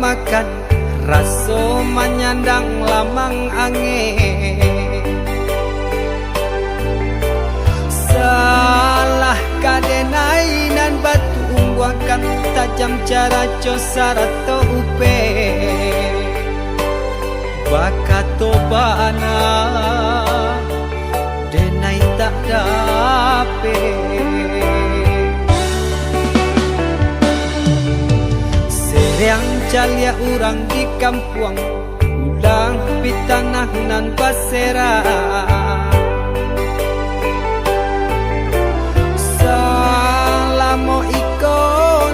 makan raso menyandang lamang angin. Salah kadenai nan batu umbuakan tajam cara cosara to upe bakato bana denai tak dape. Seriang calia urang di kampung ulang pitanah nan basera. Salamo iko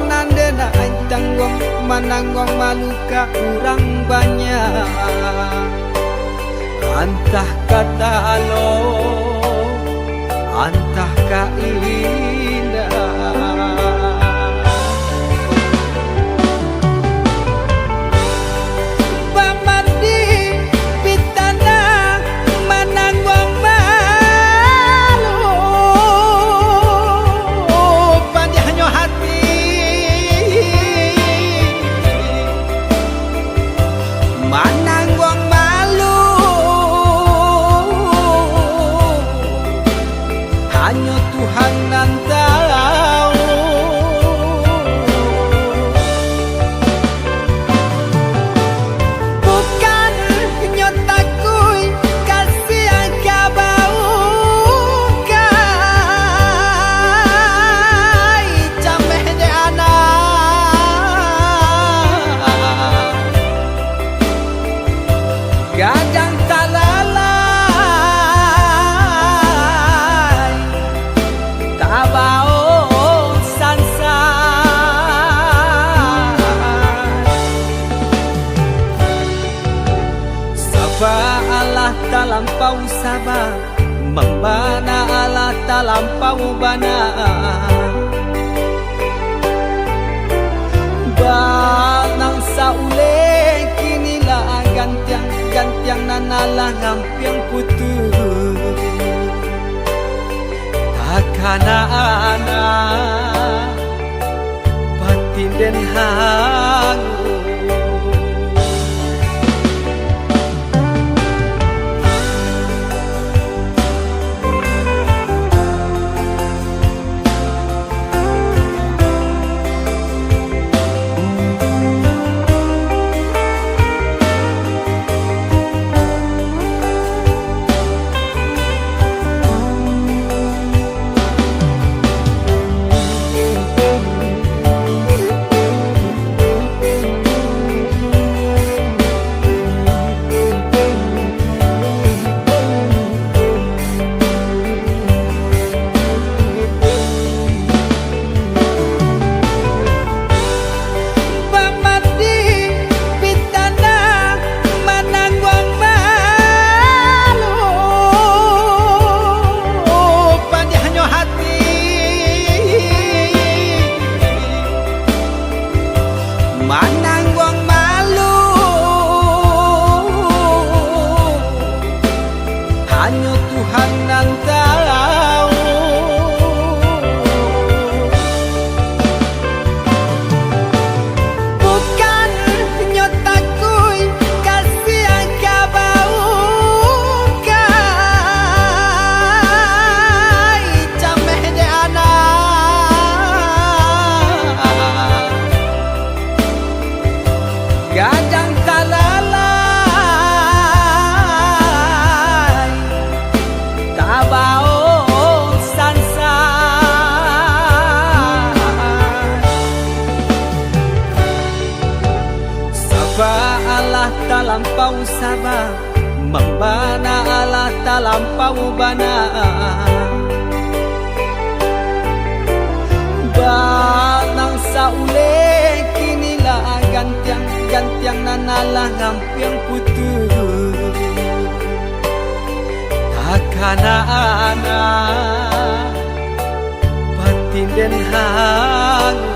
nandena tanggong mananggong maluka urang banyak. Antah kata alo, antah ka indah. Hanya Tuhan yang tahu. Bukan nyotaku kasih yang kau kai cameh de anak gadang talala Allah talampau sabar, membana Allah talampau bana. Banang saule kinilah gantiang nanalah ngampiang putus. Takana anak batin den hangu. Mananggong malu hanya Tuhan yang tahu. Bukan nyotaku kasih yang kau kai cameh de anak gadang talalay tabao sansan. Sabar Allah talampau sabar, membana Allah talampau bana. Banang saule kinilah gantiang nanalah ngampiang putus. Takana anak batin den hangu.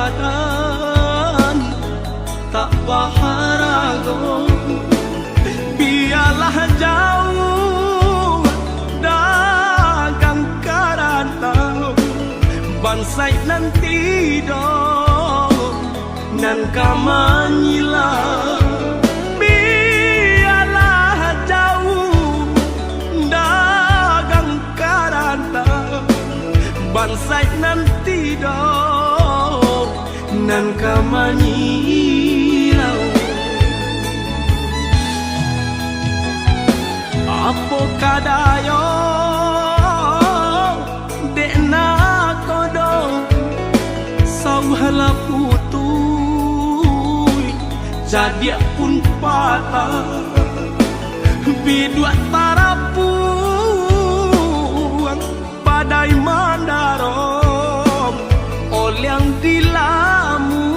badan tak baharago, biarlah jauh dagang karantau bansai nanti dong nan kamanyila, biarlah jauh dagang karantau bansai nanti dong nan kamanyilau. Apo kadayo dekna kodong sauhala putui jadi pun patah bidua tarapuang badai mandarong olyang dilamun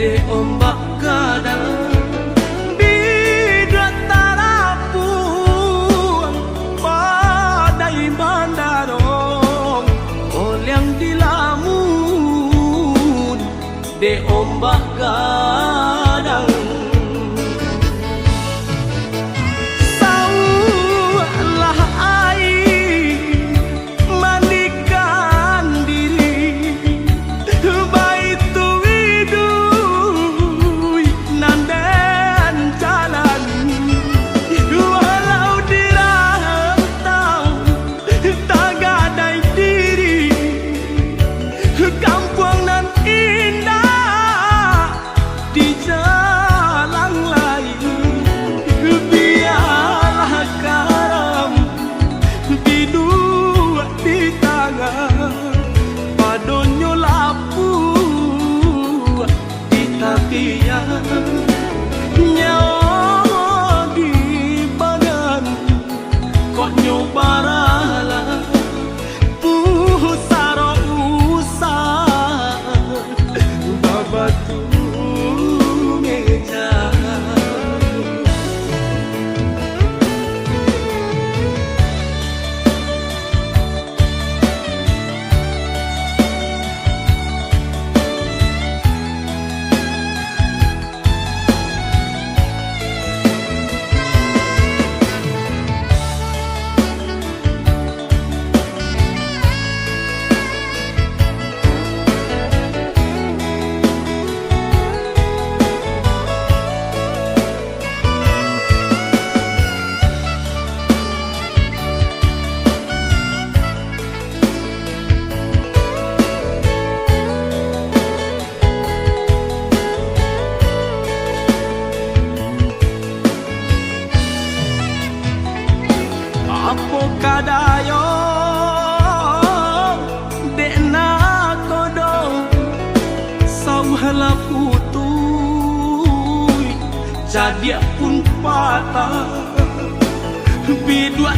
de ombak kadang bidua tarapuang badai mandarong olyang dilamun de ombak kadang. Kampung nan indah di jalan lain, biarlah karam bidua di tangan, padonyo lapu di tapian, nyawa di badan kok nyobaralah batu meja. Apo kadayo dekna kodong sauhala putui jadi pun patah bidua